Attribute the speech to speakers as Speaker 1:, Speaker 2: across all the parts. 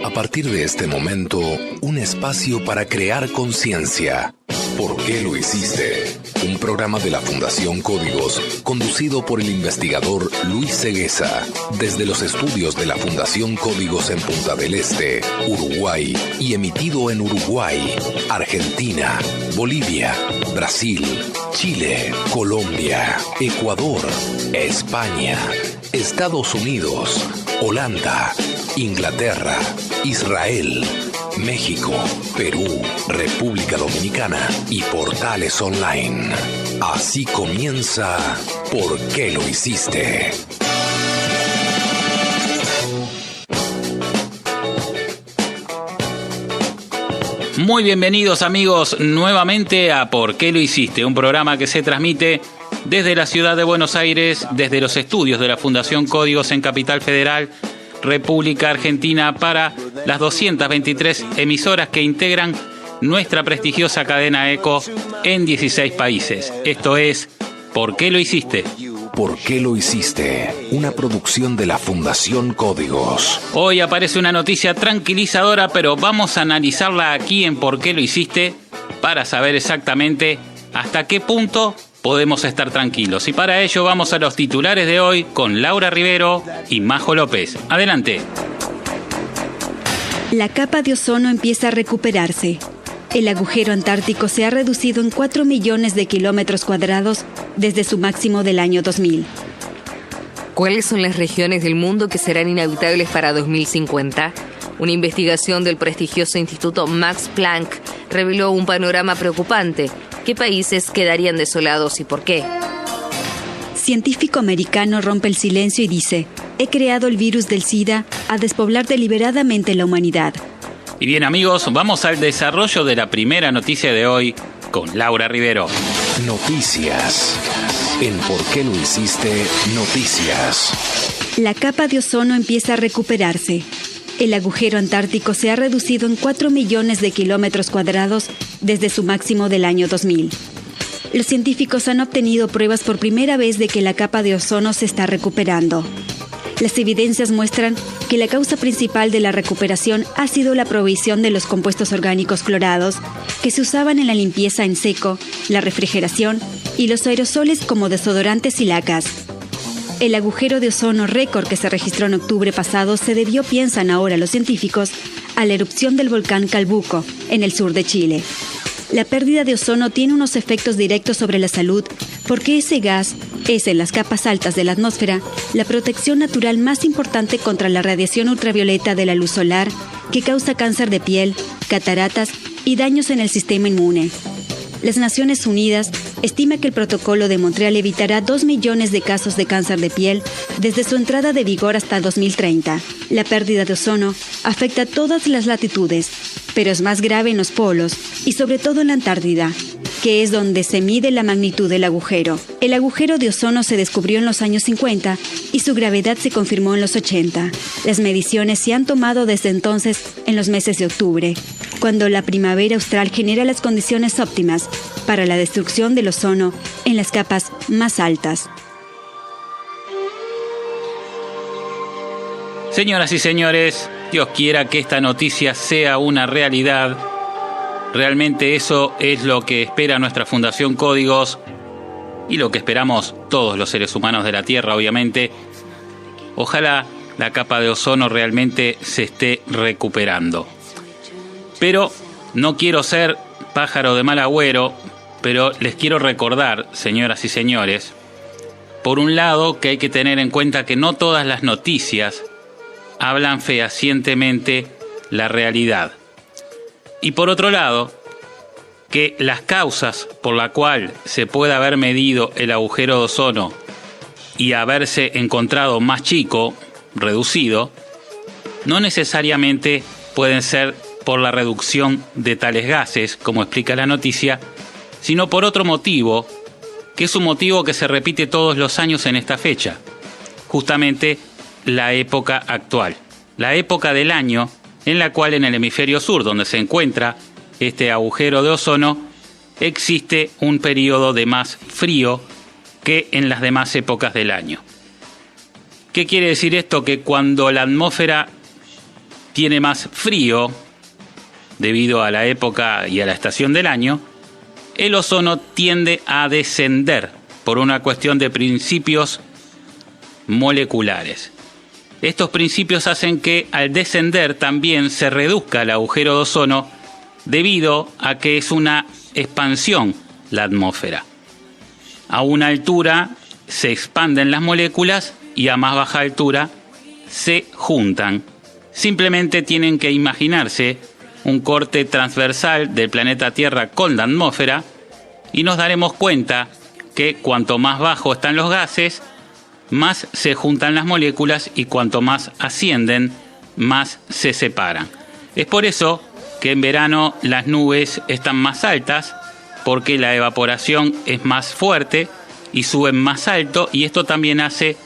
Speaker 1: A partir de este momento, un espacio para crear conciencia. ¿Por qué lo hiciste? Un programa de la Fundación Códigos, conducido por el investigador Luis Cegueza, desde los estudios de la Fundación Códigos en Punta del Este, Uruguay, y emitido en Uruguay, Argentina, Bolivia, Brasil, Chile, Colombia, Ecuador, España, Estados Unidos, Holanda, Inglaterra, Israel, México, Perú, República Dominicana y portales online. Así comienza ¿Por qué lo hiciste?
Speaker 2: Muy bienvenidos amigos nuevamente a ¿Por qué lo hiciste? Un programa que se transmite desde la ciudad de Buenos Aires, desde los estudios de la Fundación Códigos en Capital Federal, República Argentina, para las 223 emisoras que integran nuestra prestigiosa cadena ECO en 16 países. Esto es ¿Por qué lo hiciste?
Speaker 1: ¿Por qué lo hiciste? Una producción de la Fundación Códigos.
Speaker 2: Hoy aparece una noticia tranquilizadora, pero vamos a analizarla aquí en ¿Por qué lo hiciste? Para saber exactamente hasta qué punto podemos estar tranquilos. Y para ello vamos a los titulares de hoy con Laura Rivero y Majo López. Adelante.
Speaker 3: La capa de ozono empieza a recuperarse. El agujero antártico se ha reducido en 4 millones de kilómetros cuadrados desde su máximo del año 2000.
Speaker 4: ¿Cuáles son las regiones del mundo que serán inhabitables para 2050? Una investigación del prestigioso Instituto Max Planck reveló un panorama preocupante. ¿Qué países quedarían desolados y por qué?
Speaker 3: Científico americano rompe el silencio y dice: he creado el virus del SIDA a despoblar deliberadamente la humanidad.
Speaker 2: Y bien amigos, vamos al desarrollo de la primera noticia de hoy con Laura Rivero.
Speaker 1: Noticias. En ¿Por qué lo hiciste? Noticias.
Speaker 3: La capa de ozono empieza a recuperarse. El agujero antártico se ha reducido en 4 millones de kilómetros cuadrados desde su máximo del año 2000. Los científicos han obtenido pruebas por primera vez de que la capa de ozono se está recuperando. Las evidencias muestran que la causa principal de la recuperación ha sido la provisión de los compuestos orgánicos clorados que se usaban en la limpieza en seco, la refrigeración y los aerosoles como desodorantes y lacas. El agujero de ozono récord que se registró en octubre pasado se debió, piensan ahora los científicos, a la erupción del volcán Calbuco, en el sur de Chile. La pérdida de ozono tiene unos efectos directos sobre la salud porque ese gas es, en las capas altas de la atmósfera, la protección natural más importante contra la radiación ultravioleta de la luz solar que causa cáncer de piel, cataratas y daños en el sistema inmune. Las Naciones Unidas estima que el Protocolo de Montreal evitará 2 millones de casos de cáncer de piel desde su entrada de vigor hasta 2030. La pérdida de ozono afecta a todas las latitudes, pero es más grave en los polos y sobre todo en la Antártida, que es donde se mide la magnitud del agujero. El agujero de ozono se descubrió en los años 50 y su gravedad se confirmó en los 80. Las mediciones se han tomado desde entonces en los meses de octubre, cuando la primavera austral genera las condiciones óptimas para la destrucción del ozono en las capas más altas.
Speaker 2: Señoras y señores, Dios quiera que esta noticia sea una realidad. Realmente eso es lo que espera nuestra Fundación Códigos y lo que esperamos todos los seres humanos de la Tierra, obviamente. Ojalá la capa de ozono realmente se esté recuperando. Pero no quiero ser pájaro de mal agüero, pero les quiero recordar, señoras y señores, por un lado que hay que tener en cuenta que no todas las noticias hablan fehacientemente la realidad. Y por otro lado, que las causas por la cual se puede haber medido el agujero de ozono y haberse encontrado más chico, reducido, no necesariamente pueden ser por la reducción de tales gases, como explica la noticia, sino por otro motivo, que es un motivo que se repite todos los años en esta fecha, justamente la época actual, la época del año en la cual en el hemisferio sur, donde se encuentra este agujero de ozono, existe un periodo de más frío que en las demás épocas del año. ¿Qué quiere decir esto? Que cuando la atmósfera tiene más frío debido a la época y a la estación del año, el ozono tiende a descender por una cuestión de principios moleculares. Estos principios hacen que al descender también se reduzca el agujero de ozono debido a que es una expansión la atmósfera. A una altura se expanden las moléculas y a más baja altura se juntan. Simplemente tienen que imaginarse un corte transversal del planeta Tierra con la atmósfera y nos daremos cuenta que cuanto más bajo están los gases, más se juntan las moléculas y cuanto más ascienden, más se separan. Es por eso que en verano las nubes están más altas, porque la evaporación es más fuerte y suben más alto, y esto también hace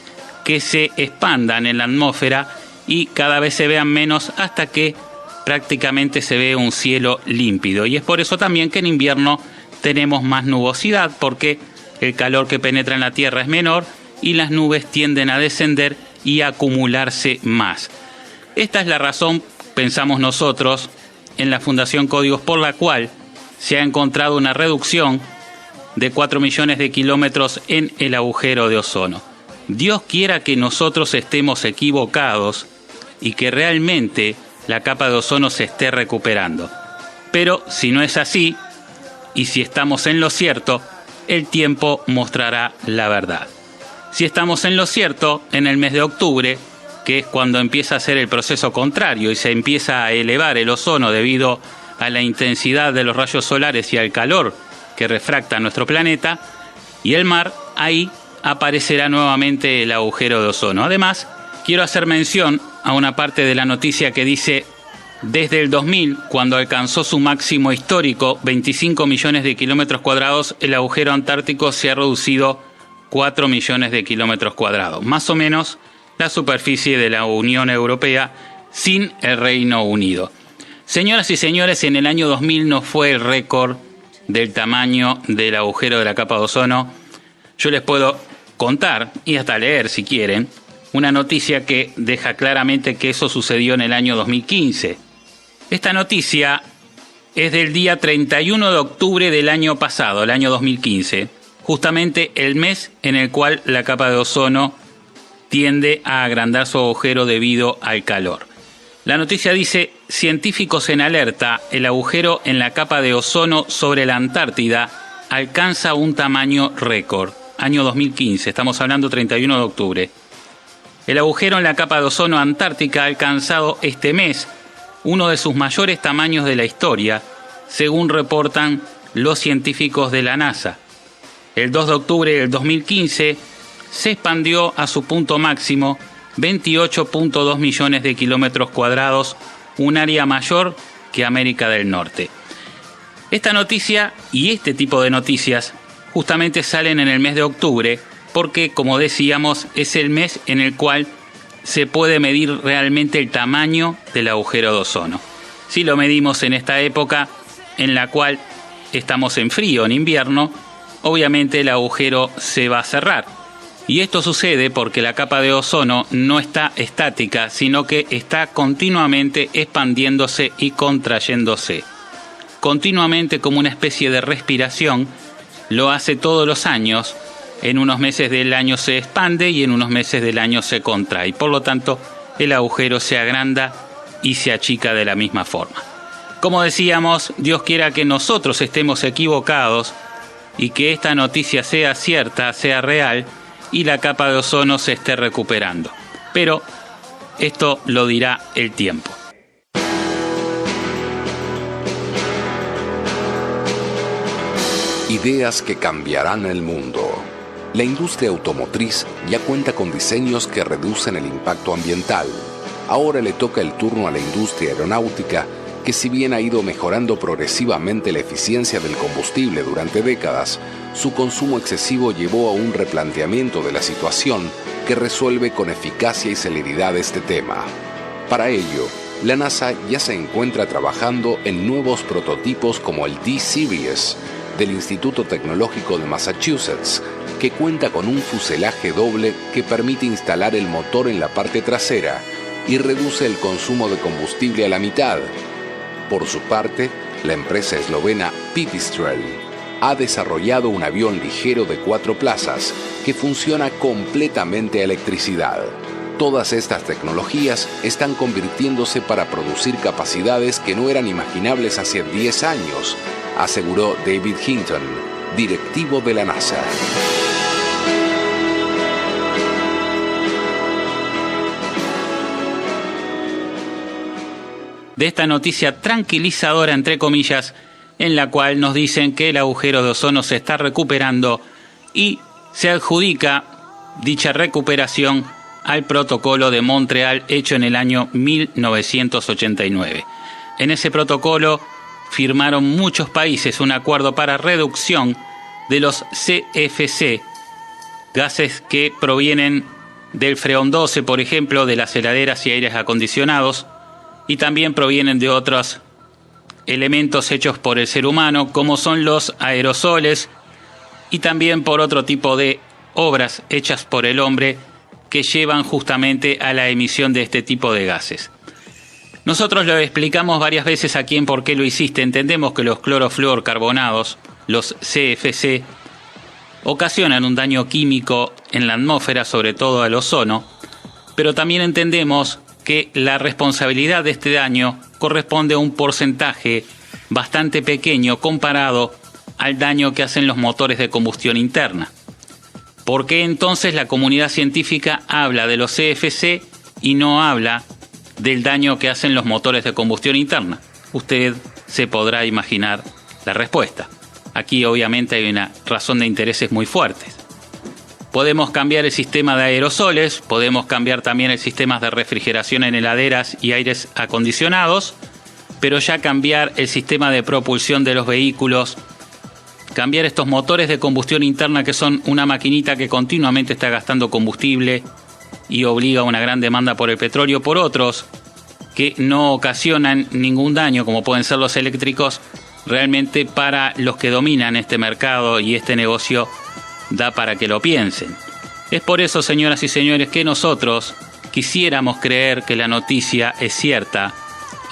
Speaker 2: que se expandan en la atmósfera y cada vez se vean menos hasta que prácticamente se ve un cielo límpido. Y es por eso también que en invierno tenemos más nubosidad, porque el calor que penetra en la Tierra es menor y las nubes tienden a descender y a acumularse más. Esta es la razón, pensamos nosotros, en la Fundación Códigos, por la cual se ha encontrado una reducción de 4 millones de kilómetros en el agujero de ozono. Dios quiera que nosotros estemos equivocados y que realmente la capa de ozono se esté recuperando. Pero si no es así, y si estamos en lo cierto, el tiempo mostrará la verdad. Si estamos en lo cierto, en el mes de octubre, que es cuando empieza a ser el proceso contrario y se empieza a elevar el ozono debido a la intensidad de los rayos solares y al calor que refracta nuestro planeta, y el mar, ahí aparecerá nuevamente el agujero de ozono. Además, quiero hacer mención a una parte de la noticia que dice: desde el 2000, cuando alcanzó su máximo histórico, 25 millones de kilómetros cuadrados, el agujero antártico se ha reducido 4 millones de kilómetros cuadrados, más o menos la superficie de la Unión Europea sin el Reino Unido. Señoras y señores, en el año 2000 no fue el récord del tamaño del agujero de la capa de ozono. Yo les puedo contar, y hasta leer si quieren, una noticia que deja claramente que eso sucedió en el año 2015. Esta noticia es del día 31 de octubre del año pasado, el año 2015, justamente el mes en el cual la capa de ozono tiende a agrandar su agujero debido al calor. La noticia dice: científicos en alerta, el agujero en la capa de ozono sobre la Antártida alcanza un tamaño récord. Año 2015, estamos hablando 31 de octubre. El agujero en la capa de ozono antártica ha alcanzado este mes uno de sus mayores tamaños de la historia, según reportan los científicos de la NASA. El 2 de octubre del 2015 se expandió a su punto máximo, 28.2 millones de kilómetros cuadrados, un área mayor que América del Norte. Esta noticia y este tipo de noticias justamente salen en el mes de octubre porque, como decíamos, es el mes en el cual se puede medir realmente el tamaño del agujero de ozono. Si lo medimos en esta época en la cual estamos en frío, en invierno, obviamente el agujero se va a cerrar. Y esto sucede porque la capa de ozono no está estática, sino que está continuamente expandiéndose y contrayéndose. Continuamente, como una especie de respiración, lo hace todos los años. En unos meses del año se expande y en unos meses del año se contrae. Por lo tanto, el agujero se agranda y se achica de la misma forma. Como decíamos, Dios quiera que nosotros estemos equivocados y que esta noticia sea cierta, sea real, y la capa de ozono se esté recuperando. Pero esto lo dirá el tiempo.
Speaker 1: Ideas que cambiarán el mundo. La industria automotriz ya cuenta con diseños que reducen el impacto ambiental. Ahora le toca el turno a la industria aeronáutica, que si bien ha ido mejorando progresivamente la eficiencia del combustible durante décadas, su consumo excesivo llevó a un replanteamiento de la situación que resuelve con eficacia y celeridad este tema. Para ello, la NASA ya se encuentra trabajando en nuevos prototipos como el D-Series del Instituto Tecnológico de Massachusetts, que cuenta con un fuselaje doble que permite instalar el motor en la parte trasera y reduce el consumo de combustible a la mitad. Por su parte, la empresa eslovena Pipistrel ha desarrollado un avión ligero de 4 plazas que funciona completamente a electricidad. Todas estas tecnologías están convirtiéndose para producir capacidades que no eran imaginables hace 10 años, aseguró David Hinton, directivo de la NASA.
Speaker 2: De esta noticia tranquilizadora, entre comillas, en la cual nos dicen que el agujero de ozono se está recuperando y se adjudica dicha recuperación al protocolo de Montreal hecho en el año 1989. En ese protocolo firmaron muchos países un acuerdo para reducción de los CFC, gases que provienen del freón 12, por ejemplo, de las heladeras y aires acondicionados, y también provienen de otros elementos hechos por el ser humano, como son los aerosoles, y también por otro tipo de obras hechas por el hombre que llevan justamente a la emisión de este tipo de gases. Nosotros lo explicamos varias veces aquí en ¿Por qué lo hiciste? Entendemos que los clorofluorcarbonados, los CFC, ocasionan un daño químico en la atmósfera, sobre todo al ozono, pero también entendemos que la responsabilidad de este daño corresponde a un porcentaje bastante pequeño comparado al daño que hacen los motores de combustión interna. ¿Por qué entonces la comunidad científica habla de los CFC y no habla del daño que hacen los motores de combustión interna? Usted se podrá imaginar la respuesta. Aquí obviamente hay una razón de intereses muy fuertes. Podemos cambiar el sistema de aerosoles, podemos cambiar también el sistema de refrigeración en heladeras y aires acondicionados, pero ya cambiar el sistema de propulsión de los vehículos, cambiar estos motores de combustión interna que son una maquinita que continuamente está gastando combustible y obliga a una gran demanda por el petróleo, por otros que no ocasionan ningún daño, como pueden ser los eléctricos, realmente para los que dominan este mercado y este negocio da para que lo piensen. Es por eso, señoras y señores, que nosotros quisiéramos creer que la noticia es cierta,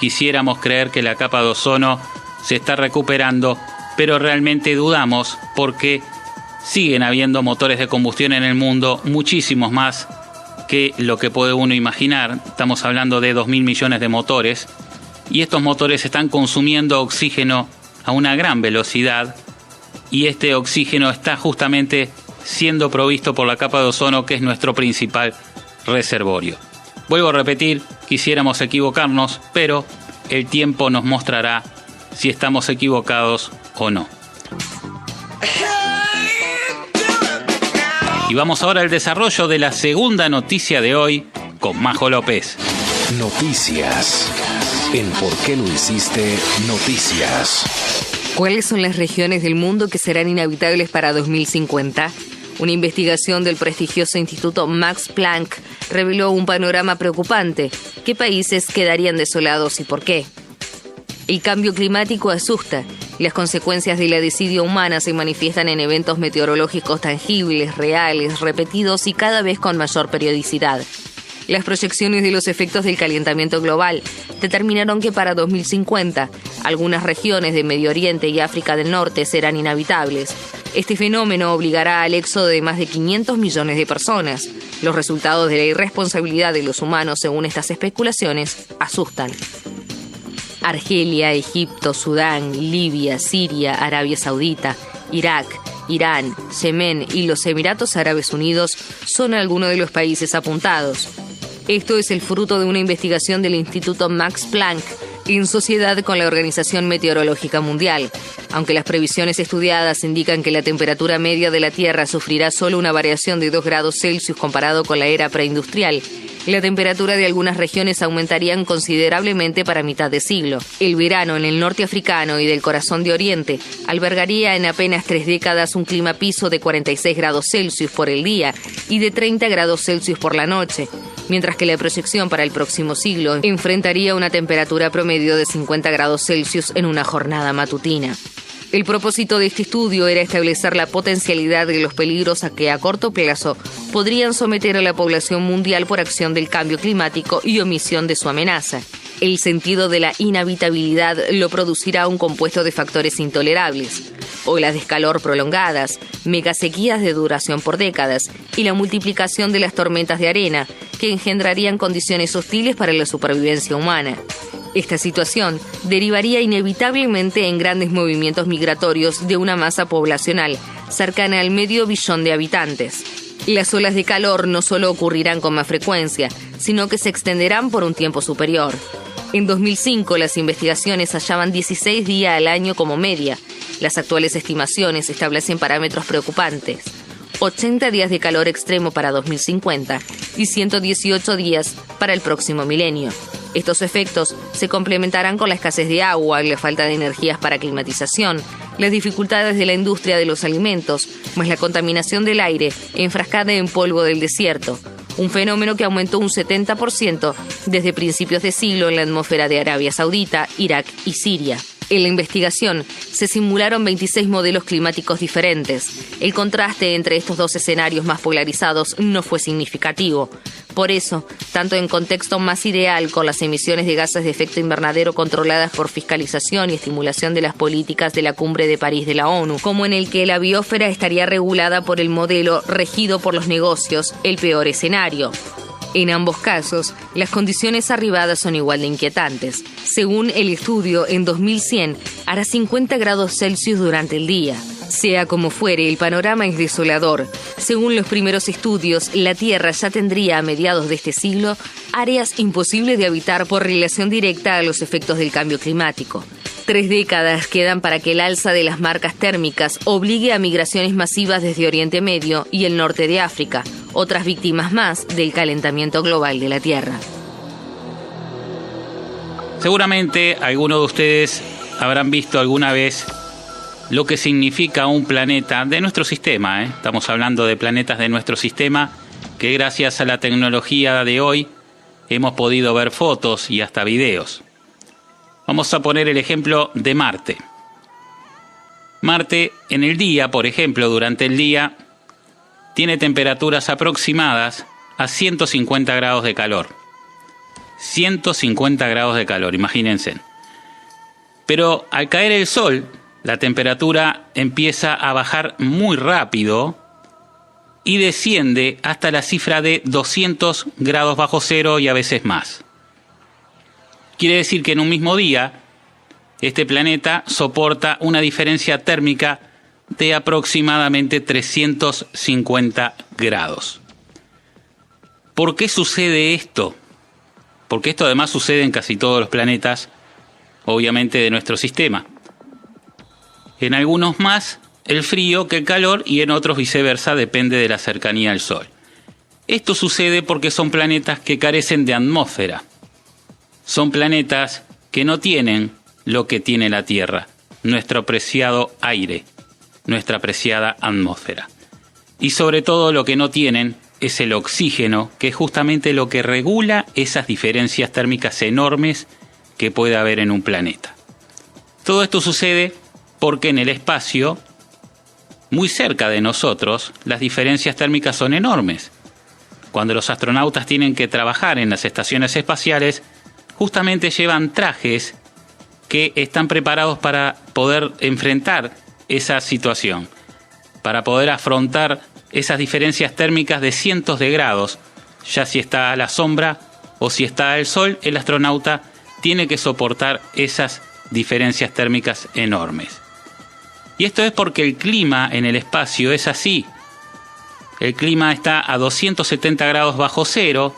Speaker 2: quisiéramos creer que la capa de ozono se está recuperando, pero realmente dudamos porque siguen habiendo motores de combustión en el mundo, muchísimos más que lo que puede uno imaginar. Estamos hablando de 2.000 millones de motores y estos motores están consumiendo oxígeno a una gran velocidad y este oxígeno está justamente siendo provisto por la capa de ozono, que es nuestro principal reservorio. Vuelvo a repetir, quisiéramos equivocarnos, pero el tiempo nos mostrará si estamos equivocados o no. Y vamos ahora al desarrollo de la segunda noticia de hoy con Majo López.
Speaker 1: Noticias. En ¿Por qué lo hiciste? Noticias.
Speaker 4: ¿Cuáles son las regiones del mundo que serán inhabitables para 2050? Una investigación del prestigioso Instituto Max Planck reveló un panorama preocupante. ¿Qué países quedarían desolados y por qué? El cambio climático asusta. Las consecuencias de la desidia humana se manifiestan en eventos meteorológicos tangibles, reales, repetidos y cada vez con mayor periodicidad. Las proyecciones de los efectos del calentamiento global determinaron que para 2050 algunas regiones de Medio Oriente y África del Norte serán inhabitables. Este fenómeno obligará al éxodo de más de 500 millones de personas. Los resultados de la irresponsabilidad de los humanos, según estas especulaciones, asustan. Argelia, Egipto, Sudán, Libia, Siria, Arabia Saudita, Irak, Irán, Yemen y los Emiratos Árabes Unidos son algunos de los países apuntados. Esto es el fruto de una investigación del Instituto Max Planck en sociedad con la Organización Meteorológica Mundial. Aunque las previsiones estudiadas indican que la temperatura media de la Tierra sufrirá solo una variación de 2 grados Celsius comparado con la era preindustrial, la temperatura de algunas regiones aumentarían considerablemente para mitad de siglo. El verano en el norte africano y del corazón de Oriente albergaría en apenas 3 décadas un clima piso de 46 grados Celsius por el día y de 30 grados Celsius por la noche, mientras que la proyección para el próximo siglo enfrentaría una temperatura promedio de 50 grados Celsius en una jornada matutina. El propósito de este estudio era establecer la potencialidad de los peligros a que a corto plazo podrían someter a la población mundial por acción del cambio climático y omisión de su amenaza. El sentido de la inhabitabilidad lo producirá un compuesto de factores intolerables, olas de calor prolongadas, megasequías de duración por décadas y la multiplicación de las tormentas de arena, que engendrarían condiciones hostiles para la supervivencia humana. Esta situación derivaría inevitablemente en grandes movimientos migratorios de una masa poblacional cercana al 500 millones de habitantes. Las olas de calor no solo ocurrirán con más frecuencia, sino que se extenderán por un tiempo superior. En 2005, las investigaciones hallaban 16 días al año como media. Las actuales estimaciones establecen parámetros preocupantes: 80 días de calor extremo para 2050 y 118 días para el próximo milenio. Estos efectos se complementarán con la escasez de agua, la falta de energías para climatización, las dificultades de la industria de los alimentos, más la contaminación del aire enfrascada en polvo del desierto, un fenómeno que aumentó un 70% desde principios de siglo en la atmósfera de Arabia Saudita, Irak y Siria. En la investigación se simularon 26 modelos climáticos diferentes. El contraste entre estos dos escenarios más polarizados no fue significativo. Por eso, tanto en contexto más ideal, con las emisiones de gases de efecto invernadero controladas por fiscalización y estimulación de las políticas de la Cumbre de París de la ONU, como en el que la biosfera estaría regulada por el modelo regido por los negocios, el peor escenario. En ambos casos, las condiciones arribadas son igual de inquietantes. Según el estudio, en 2100 hará 50 grados Celsius durante el día. Sea como fuere, el panorama es desolador. Según los primeros estudios, la Tierra ya tendría a mediados de este siglo áreas imposibles de habitar por relación directa a los efectos del cambio climático. 3 décadas quedan para que el alza de las marcas térmicas obligue a migraciones masivas desde Oriente Medio y el norte de África, otras víctimas más del calentamiento global de la Tierra.
Speaker 2: Seguramente algunos de ustedes habrán visto alguna vez lo que significa un planeta de nuestro sistema, Estamos hablando de planetas de nuestro sistema que gracias a la tecnología de hoy hemos podido ver fotos y hasta videos. Vamos a poner el ejemplo de Marte. Marte en el día, por ejemplo, durante el día, tiene temperaturas aproximadas a 150 grados de calor. 150 grados de calor, imagínense. Pero al caer el sol, la temperatura empieza a bajar muy rápido y desciende hasta la cifra de 200 grados bajo cero y a veces más. Quiere decir que en un mismo día, este planeta soporta una diferencia térmica de aproximadamente 350 grados. ¿Por qué sucede esto? Porque esto además sucede en casi todos los planetas, obviamente de nuestro sistema. En algunos más el frío que el calor y en otros viceversa, depende de la cercanía al Sol. Esto sucede porque son planetas que carecen de atmósfera. Son planetas que no tienen lo que tiene la Tierra, nuestro preciado aire, nuestra preciada atmósfera. Y sobre todo lo que no tienen es el oxígeno, que es justamente lo que regula esas diferencias térmicas enormes que puede haber en un planeta. Todo esto sucede porque en el espacio, muy cerca de nosotros, las diferencias térmicas son enormes. Cuando los astronautas tienen que trabajar en las estaciones espaciales, justamente llevan trajes que están preparados para poder enfrentar esa situación, para poder afrontar esas diferencias térmicas de cientos de grados, ya si está a la sombra o si está al sol, el astronauta tiene que soportar esas diferencias térmicas enormes. Y esto es porque el clima en el espacio es así. El clima está a 270 grados bajo cero,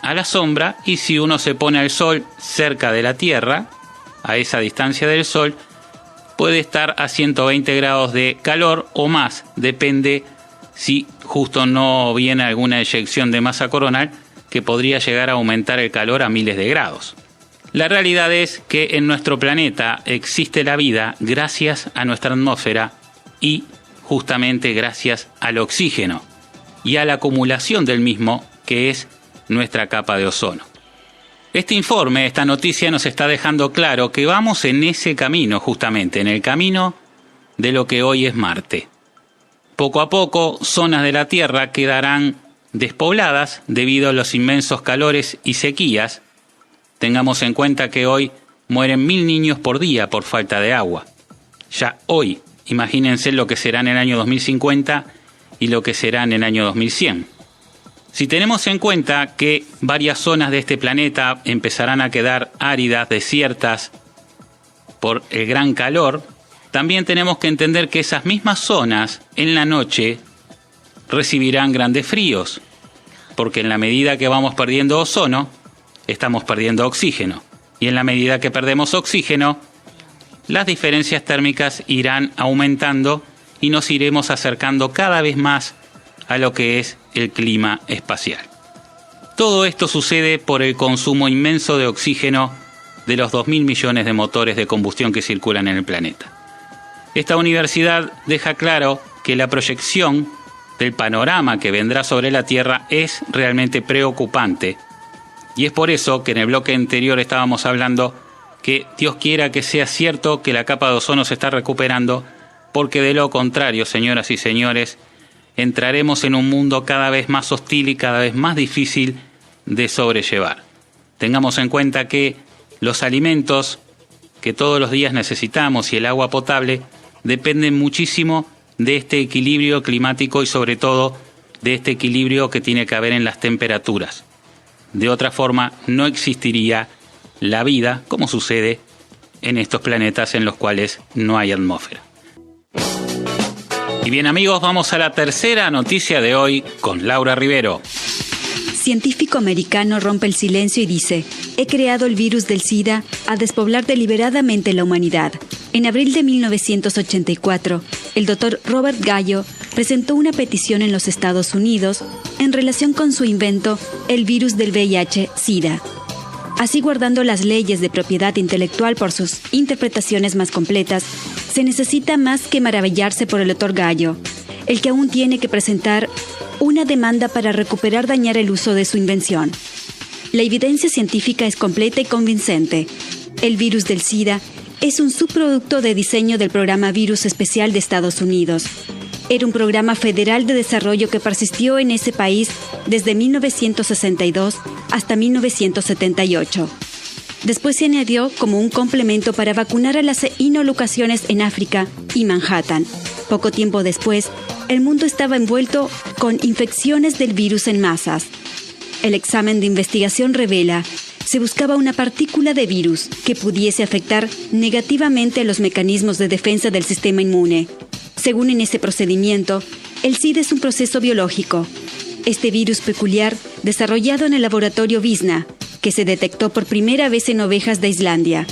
Speaker 2: a la sombra, y si uno se pone al sol cerca de la Tierra, a esa distancia del sol, puede estar a 120 grados de calor o más, depende si justo no viene alguna eyección de masa coronal que podría llegar a aumentar el calor a miles de grados. La realidad es que en nuestro planeta existe la vida gracias a nuestra atmósfera y justamente gracias al oxígeno y a la acumulación del mismo, que es nuestra capa de ozono. Este informe, esta noticia nos está dejando claro que vamos en ese camino, justamente, en el camino de lo que hoy es Marte. Poco a poco, zonas de la Tierra quedarán despobladas debido a los inmensos calores y sequías. Tengamos en cuenta que hoy mueren 1000 niños por día por falta de agua. Ya hoy, imagínense lo que será en el año 2050 y lo que será en el año 2100. Si tenemos en cuenta que varias zonas de este planeta empezarán a quedar áridas, desiertas, por el gran calor, también tenemos que entender que esas mismas zonas en la noche recibirán grandes fríos, porque en la medida que vamos perdiendo ozono, estamos perdiendo oxígeno, y en la medida que perdemos oxígeno, las diferencias térmicas irán aumentando y nos iremos acercando cada vez más a lo que es el clima espacial. Todo esto sucede por el consumo inmenso de oxígeno de los 2.000 millones de motores de combustión que circulan en el planeta. Esta universidad deja claro que la proyección del panorama que vendrá sobre la Tierra es realmente preocupante, y es por eso que en el bloque anterior estábamos hablando que Dios quiera que sea cierto que la capa de ozono se está recuperando, porque de lo contrario, señoras y señores, entraremos en un mundo cada vez más hostil y cada vez más difícil de sobrellevar. Tengamos en cuenta que los alimentos que todos los días necesitamos y el agua potable dependen muchísimo de este equilibrio climático y sobre todo de este equilibrio que tiene que haber en las temperaturas. De otra forma, no existiría la vida como sucede en estos planetas en los cuales no hay atmósfera. Y bien amigos, vamos a la tercera noticia de hoy con Laura Rivero.
Speaker 3: Científico americano rompe el silencio y dice: he creado el virus del SIDA a despoblar deliberadamente la humanidad. En abril de 1984, el doctor Robert Gallo presentó una petición en los Estados Unidos en relación con su invento, el virus del VIH-SIDA. Así, guardando las leyes de propiedad intelectual por sus interpretaciones más completas, se necesita más que maravillarse por el doctor Gallo, el que aún tiene que presentar una demanda para recuperar dañar el uso de su invención. La evidencia científica es completa y convincente. El virus del SIDA es un subproducto de diseño del programa Virus Especial de Estados Unidos. Era un programa federal de desarrollo que persistió en ese país desde 1962 hasta 1978. Después se añadió como un complemento para vacunar a las inoculaciones en África y Manhattan. Poco tiempo después, el mundo estaba envuelto con infecciones del virus en masas. El examen de investigación revela: se buscaba una partícula de virus que pudiese afectar negativamente a los mecanismos de defensa del sistema inmune. Según en ese procedimiento, el SIDA es un proceso biológico. Este virus peculiar, desarrollado en el laboratorio Visna, que se detectó por primera vez en ovejas de Islandia.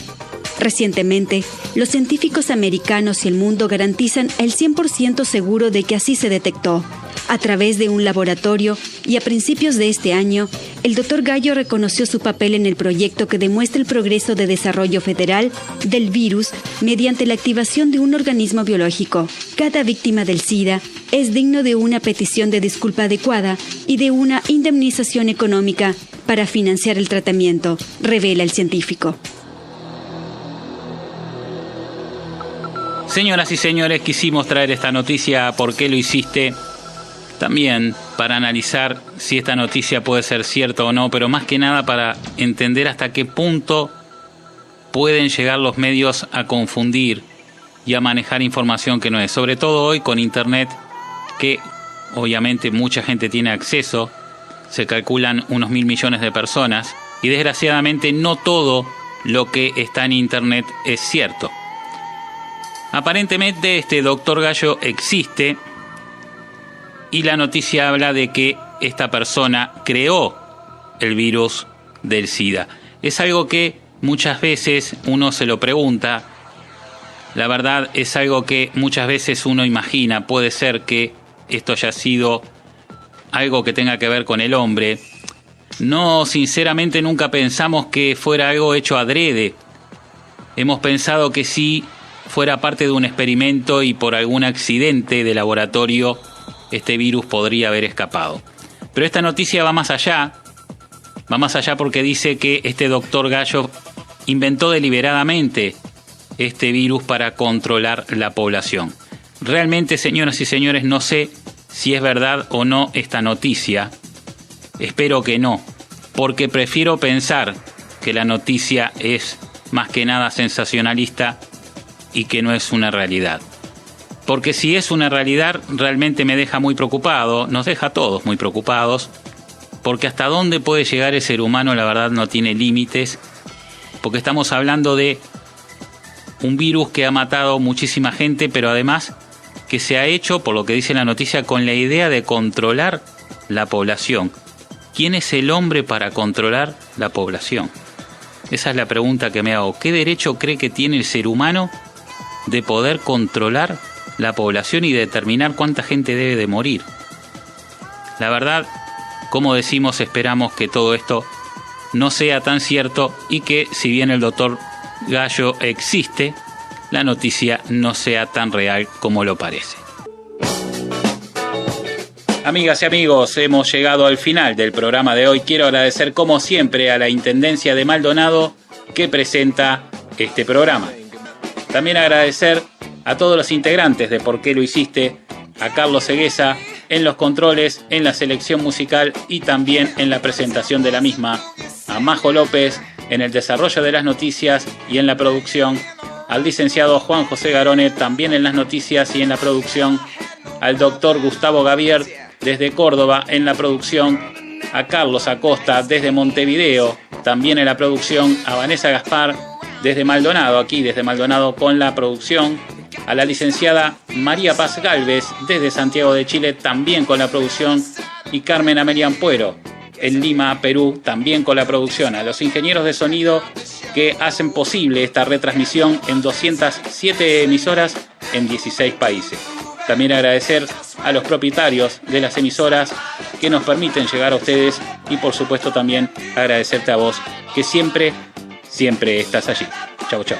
Speaker 3: Recientemente, los científicos americanos y el mundo garantizan el 100% seguro de que así se detectó, a través de un laboratorio, y a principios de este año, el Dr. Gallo reconoció su papel en el proyecto que demuestra el progreso de desarrollo federal del virus mediante la activación de un organismo biológico. Cada víctima del SIDA es digno de una petición de disculpa adecuada y de una indemnización económica para financiar el tratamiento, revela el científico.
Speaker 2: Señoras y señores, quisimos traer esta noticia ¿Por qué lo hiciste? También para analizar si esta noticia puede ser cierta o no, pero más que nada para entender hasta qué punto pueden llegar los medios a confundir y a manejar información que no es. Sobre todo hoy con Internet, que obviamente mucha gente tiene acceso, se calculan unos 1.000 millones de personas, y desgraciadamente no todo lo que está en Internet es cierto. Aparentemente este doctor Gallo existe, y la noticia habla de que esta persona creó el virus del SIDA. Es algo que muchas veces uno se lo pregunta. La verdad es algo que muchas veces uno imagina. Puede ser que esto haya sido algo que tenga que ver con el hombre. No, sinceramente nunca pensamos que fuera algo hecho adrede. Hemos pensado que sí fuera parte de un experimento y por algún accidente de laboratorio este virus podría haber escapado. Pero esta noticia va más allá porque dice que este doctor Gallo inventó deliberadamente este virus para controlar la población. Realmente, señoras y señores, no sé si es verdad o no esta noticia. Espero que no, porque prefiero pensar que la noticia es más que nada sensacionalista y que no es una realidad. Porque si es una realidad, realmente me deja muy preocupado, nos deja a todos muy preocupados, porque hasta dónde puede llegar el ser humano, la verdad, no tiene límites, porque estamos hablando de un virus que ha matado muchísima gente, pero además que se ha hecho, por lo que dice la noticia, con la idea de controlar la población. ¿Quién es el hombre para controlar la población? Esa es la pregunta que me hago. ¿Qué derecho cree que tiene el ser humano de poder controlar la población y determinar cuánta gente debe de morir? La verdad, como decimos, esperamos que todo esto no sea tan cierto y que, si bien el doctor Gallo existe, la noticia no sea tan real como lo parece. Amigas y amigos, hemos llegado al final del programa de hoy. Quiero agradecer como siempre a la Intendencia de Maldonado que presenta este programa. También agradecer a todos los integrantes de ¿Por qué lo hiciste? A Carlos Seguesa en los controles, en la selección musical y también en la presentación de la misma. A Majo López en el desarrollo de las noticias y en la producción. Al licenciado Juan José Garone también en las noticias y en la producción. Al doctor Gustavo Gavier desde Córdoba en la producción. A Carlos Acosta desde Montevideo también en la producción. A Vanessa Gaspar desde Maldonado, aquí desde Maldonado con la producción. A la licenciada María Paz Gálvez desde Santiago de Chile también con la producción. Y Carmen Amelia Ampuero en Lima, Perú, también con la producción. A los ingenieros de sonido que hacen posible esta retransmisión en 207 emisoras en 16 países. También agradecer a los propietarios de las emisoras que nos permiten llegar a ustedes y por supuesto también agradecerte a vos que siempre estás allí. Chau, chau.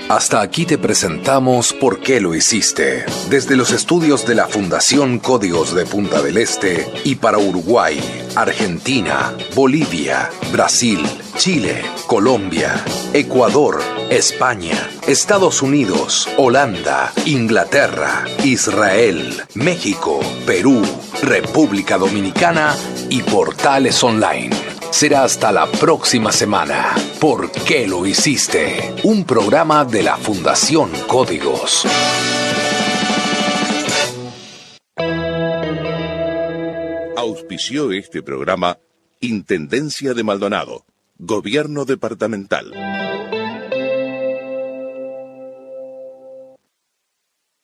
Speaker 1: Hasta aquí te presentamos ¿Por qué lo hiciste? Desde los estudios de la Fundación Códigos de Punta del Este y para Uruguay, Argentina, Bolivia, Brasil, Chile, Colombia, Ecuador, España, Estados Unidos, Holanda, Inglaterra, Israel, México, Perú, República Dominicana y portales online. Será hasta la próxima semana. ¿Por qué lo hiciste? Un programa de la Fundación Códigos.
Speaker 5: Auspició este programa Intendencia de Maldonado, Gobierno Departamental.